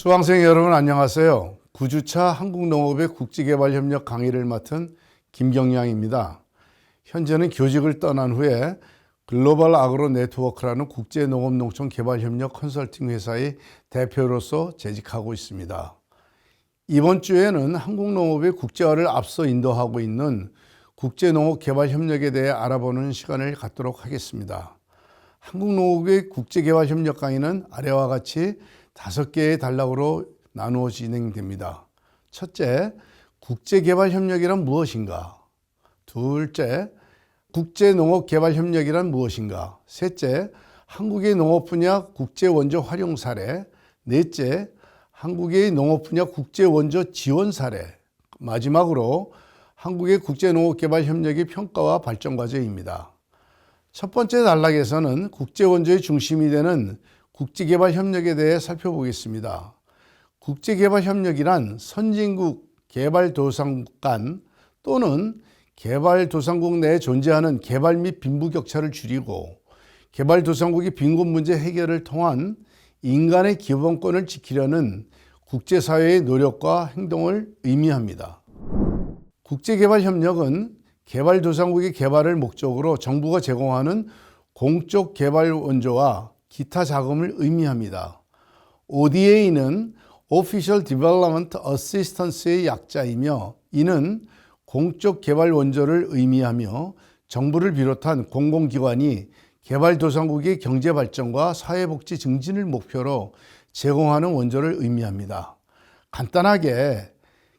수강생 여러분 안녕하세요. 9주차 한국농업의 국제개발협력 강의를 맡은 김경량입니다. 현재는 교직을 떠난 후에 글로벌 아그로 네트워크라는 국제농업농촌 개발협력 컨설팅 회사의 대표로서 재직하고 있습니다. 이번 주에는 한국농업의 국제화를 앞서 인도하고 있는 국제농업개발협력에 대해 알아보는 시간을 갖도록 하겠습니다. 한국농업의 국제개발협력 강의는 아래와 같이 5개의 단락으로 나누어 진행됩니다. 첫째, 국제개발협력이란 무엇인가? 둘째, 국제농업개발협력이란 무엇인가? 셋째, 한국의 농업 분야 국제원조 활용 사례. 넷째, 한국의 농업 분야 국제원조 지원 사례. 마지막으로 한국의 국제농업개발협력의 평가와 발전 과정입니다. 첫 번째 단락에서는 국제원조의 중심이 되는 국제개발협력에 대해 살펴보겠습니다. 국제개발협력이란 선진국, 개발도상국 간 또는 개발도상국 내에 존재하는 개발 및 빈부격차를 줄이고 개발도상국의 빈곤 문제 해결을 통한 인간의 기본권을 지키려는 국제사회의 노력과 행동을 의미합니다. 국제개발협력은 개발도상국의 개발을 목적으로 정부가 제공하는 공적 개발 원조와 기타 자금을 의미합니다. ODA는 Official Development Assistance의 약자이며 이는 공적 개발 원조를 의미하며 정부를 비롯한 공공기관이 개발도상국의 경제 발전과 사회복지 증진을 목표로 제공하는 원조를 의미합니다. 간단하게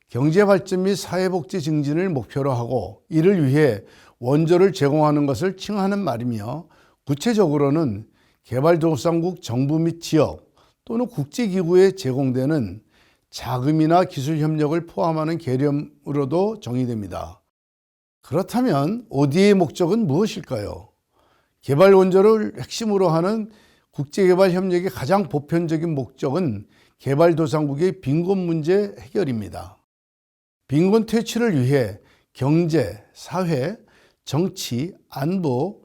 경제 발전 및 사회복지 증진을 목표로 하고 이를 위해 원조를 제공하는 것을 칭하는 말이며 구체적으로는 개발도상국 정부 및 지역 또는 국제기구에 제공되는 자금이나 기술 협력을 포함하는 개념으로도 정의됩니다. 그렇다면 ODA의 목적은 무엇일까요? 개발 원조를 핵심으로 하는 국제개발협력의 가장 보편적인 목적은 개발도상국의 빈곤 문제 해결입니다. 빈곤 퇴치를 위해 경제, 사회, 정치, 안보,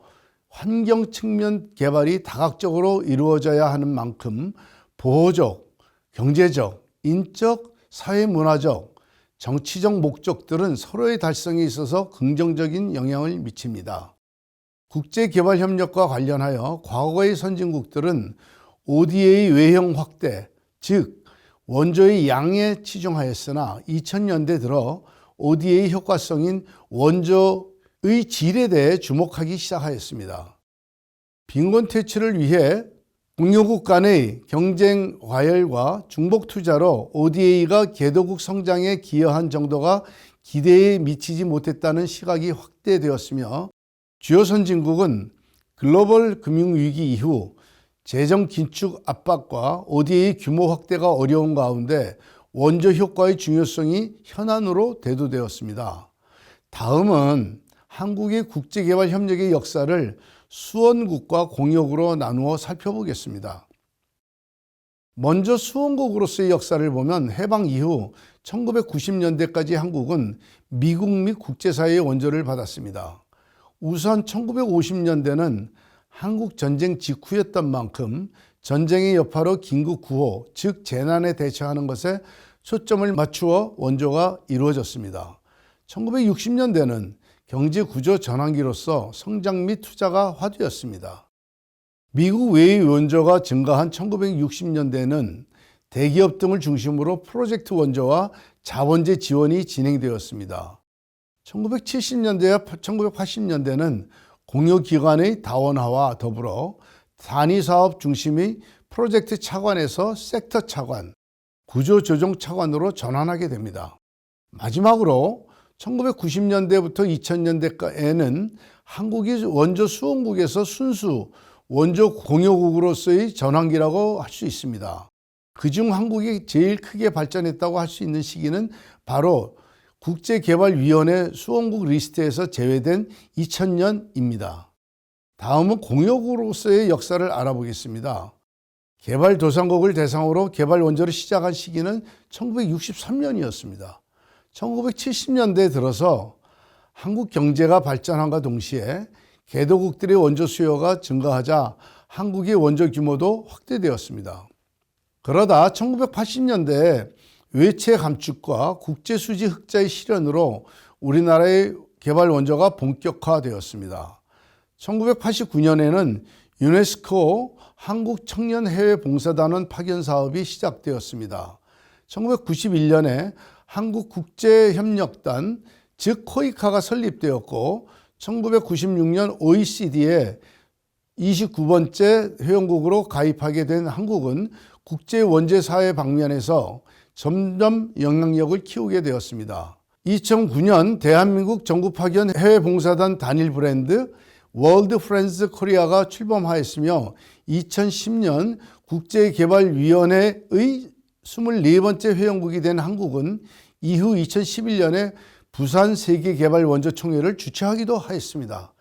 환경 측면 개발이 다각적으로 이루어져야 하는 만큼 보호적, 경제적, 인적, 사회문화적, 정치적 목적들은 서로의 달성에 있어서 긍정적인 영향을 미칩니다. 국제개발협력과 관련하여 과거의 선진국들은 ODA 외형 확대, 즉 원조의 양에 치중하였으나 2000년대 들어 ODA 효과성인 원조의 질에 대해 주목하기 시작하였습니다. 빈곤 퇴치를 위해 공유국 간의 경쟁 과열과 중복 투자로 ODA가 개도국 성장에 기여한 정도가 기대에 미치지 못했다는 시각이 확대되었으며 주요 선진국은 글로벌 금융위기 이후 재정 긴축 압박과 ODA 규모 확대가 어려운 가운데 원조 효과의 중요성이 현안으로 대두되었습니다. 다음은 한국의 국제개발협력의 역사를 수원국과 공역으로 나누어 살펴보겠습니다. 먼저 수원국으로서의 역사를 보면 해방 이후 1990년대까지 한국은 미국 및 국제사회의 원조를 받았습니다. 우선 1950년대는 한국 전쟁 직후였던 만큼 전쟁의 여파로 긴급 구호, 즉 재난에 대처하는 것에 초점을 맞추어 원조가 이루어졌습니다. 1960년대는 경제 구조 전환기로서 성장 및 투자가 화두였습니다. 미국 외의 원조가 증가한 1960년대는 대기업 등을 중심으로 프로젝트 원조와 자원제 지원이 진행되었습니다. 1970년대와 1980년대는 공유기관의 다원화와 더불어 단위사업 중심의 프로젝트 차관에서 섹터 차관, 구조조정 차관으로 전환하게 됩니다. 마지막으로 1990년대부터 2000년대에는 한국이 원조 수원국에서 순수 원조 공유국으로서의 전환기라고 할 수 있습니다. 그중 한국이 제일 크게 발전했다고 할 수 있는 시기는 바로 국제개발위원회 수원국 리스트에서 제외된 2000년입니다. 다음은 공유국으로서의 역사를 알아보겠습니다. 개발도상국을 대상으로 개발 원조를 시작한 시기는 1963년이었습니다. 1970년대에 들어서 한국 경제가 발전함과 동시에 개도국들의 원조 수요가 증가하자 한국의 원조 규모도 확대되었습니다. 그러다 1980년대에 외채 감축과 국제수지 흑자의 실현으로 우리나라의 개발 원조가 본격화되었습니다. 1989년에는 유네스코 한국 청년 해외 봉사단원 파견 사업이 시작되었습니다. 1991년에 한국국제협력단 즉 코이카가 설립되었고 1996년 OECD에 29번째 회원국으로 가입하게 된 한국은 국제원재사회 방면에서 점점 영향력을 키우게 되었습니다. 2009년 대한민국 정부 파견 해외봉사단 단일 브랜드 월드 프렌즈 코리아가 출범하였으며 2010년 국제개발위원회의 24번째 회원국이 된 한국은 이후 2011년에 부산 세계개발원조총회를 주최하기도 하였습니다.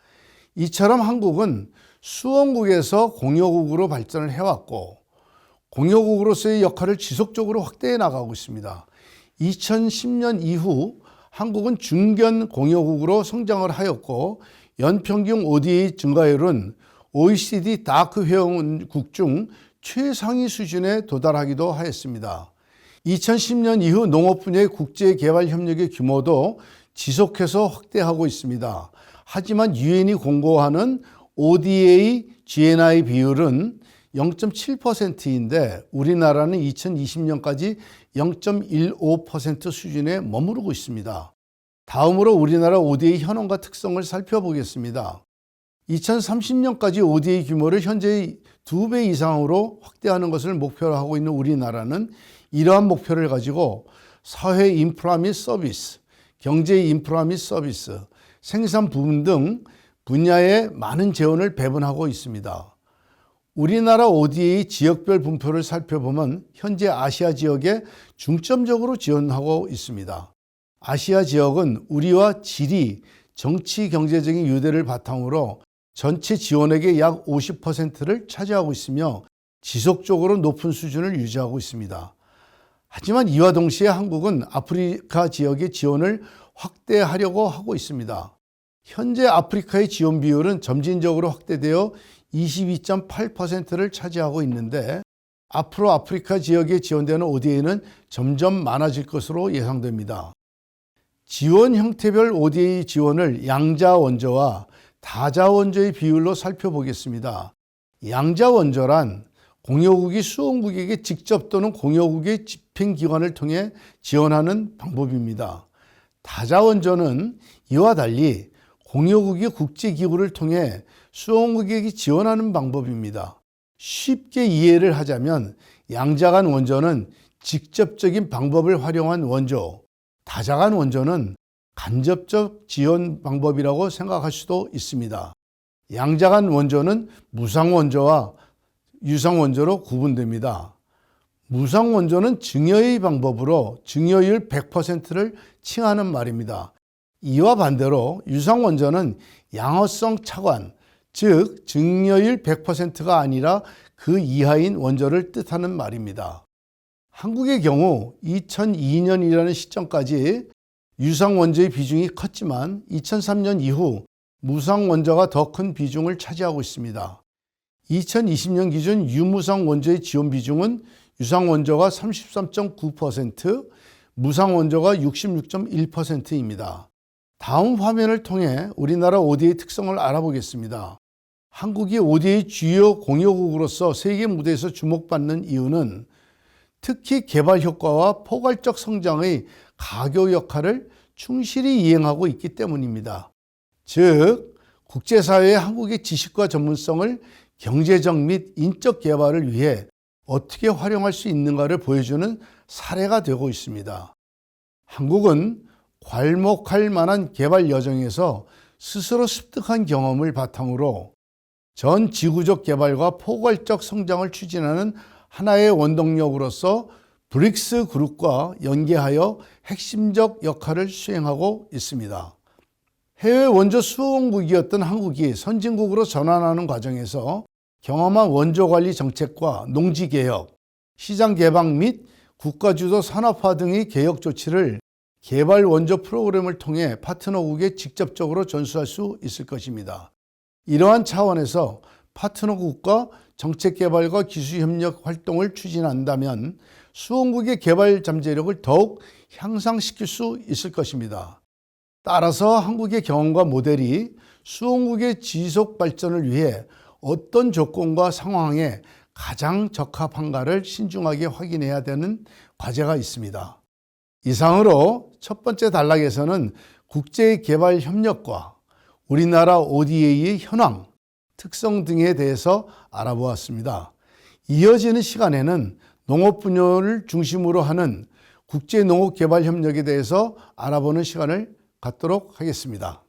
이처럼 한국은 수원국에서 공여국으로 발전을 해왔고 공여국으로서의 역할을 지속적으로 확대해 나가고 있습니다. 2010년 이후 한국은 중견 공여국으로 성장을 하였고 연평균 ODA 증가율은 OECD 다크 회원국 중 최상위 수준에 도달하기도 하였습니다. 2010년 이후 농업 분야의 국제개발협력의 규모도 지속해서 확대하고 있습니다. 하지만 유엔이 공고하는 ODA GNI 비율은 0.7%인데 우리나라는 2020년까지 0.15% 수준에 머무르고 있습니다. 다음으로 우리나라 ODA 현황과 특성을 살펴보겠습니다. 2030년까지 ODA 규모를 현재의 2배 이상으로 확대하는 것을 목표로 하고 있는 우리나라는 이러한 목표를 가지고 사회 인프라 및 서비스, 경제 인프라 및 서비스, 생산 부분 등 분야에 많은 재원을 배분하고 있습니다. 우리나라 ODA 지역별 분포를 살펴보면 현재 아시아 지역에 중점적으로 지원하고 있습니다. 아시아 지역은 우리와 지리, 정치, 경제적인 유대를 바탕으로 전체 지원액의 약 50%를 차지하고 있으며 지속적으로 높은 수준을 유지하고 있습니다. 하지만 이와 동시에 한국은 아프리카 지역의 지원을 확대하려고 하고 있습니다. 현재 아프리카의 지원 비율은 점진적으로 확대되어 22.8%를 차지하고 있는데 앞으로 아프리카 지역에 지원되는 ODA는 점점 많아질 것으로 예상됩니다. 지원 형태별 ODA 지원을 양자 원조와 다자 원조의 비율로 살펴보겠습니다. 양자 원조란 공여국이 수원국에게 직접 또는 공여국의 집행기관을 통해 지원하는 방법입니다. 다자 원조는 이와 달리 공여국이 국제기구를 통해 수원국에게 지원하는 방법입니다. 쉽게 이해를 하자면 양자간 원조는 직접적인 방법을 활용한 원조, 다자간 원조는 간접적 지원 방법이라고 생각할 수도 있습니다. 양자간 원조는 무상 원조와 유상 원조로 구분됩니다. 무상 원조는 증여의 방법으로 증여율 100%를 칭하는 말입니다. 이와 반대로 유상 원조는 양어성 차관, 즉 증여율 100%가 아니라 그 이하인 원조를 뜻하는 말입니다. 한국의 경우 2002년이라는 시점까지 유상 원조의 비중이 컸지만 2003년 이후 무상 원조가 더 큰 비중을 차지하고 있습니다. 2020년 기준 유무상 원조의 지원 비중은 유상 원조가 33.9%, 무상 원조가 66.1%입니다. 다음 화면을 통해 우리나라 ODA 특성을 알아보겠습니다. 한국이 ODA 주요 공여국으로서 세계 무대에서 주목받는 이유는 특히 개발 효과와 포괄적 성장의 가교 역할을 충실히 이행하고 있기 때문입니다. 즉, 국제사회에 한국의 지식과 전문성을 경제적 및 인적 개발을 위해 어떻게 활용할 수 있는가를 보여주는 사례가 되고 있습니다. 한국은 괄목할 만한 개발 여정에서 스스로 습득한 경험을 바탕으로 전 지구적 개발과 포괄적 성장을 추진하는 하나의 원동력으로서 브릭스 그룹과 연계하여 핵심적 역할을 수행하고 있습니다. 해외 원조 수원국이었던 한국이 선진국으로 전환하는 과정에서 경험한 원조관리 정책과 농지개혁, 시장 개방 및 국가주도 산업화 등의 개혁 조치를 개발 원조 프로그램을 통해 파트너국에 직접적으로 전수할 수 있을 것입니다. 이러한 차원에서 파트너국과 정책개발과 기술협력 활동을 추진한다면 수원국의 개발 잠재력을 더욱 향상시킬 수 있을 것입니다. 따라서 한국의 경험과 모델이 수원국의 지속 발전을 위해 어떤 조건과 상황에 가장 적합한가를 신중하게 확인해야 되는 과제가 있습니다. 이상으로 첫 번째 단락에서는 국제개발협력과 우리나라 ODA의 현황, 특성 등에 대해서 알아보았습니다. 이어지는 시간에는 농업 분야를 중심으로 하는 국제농업개발협력에 대해서 알아보는 시간을 갖도록 하겠습니다.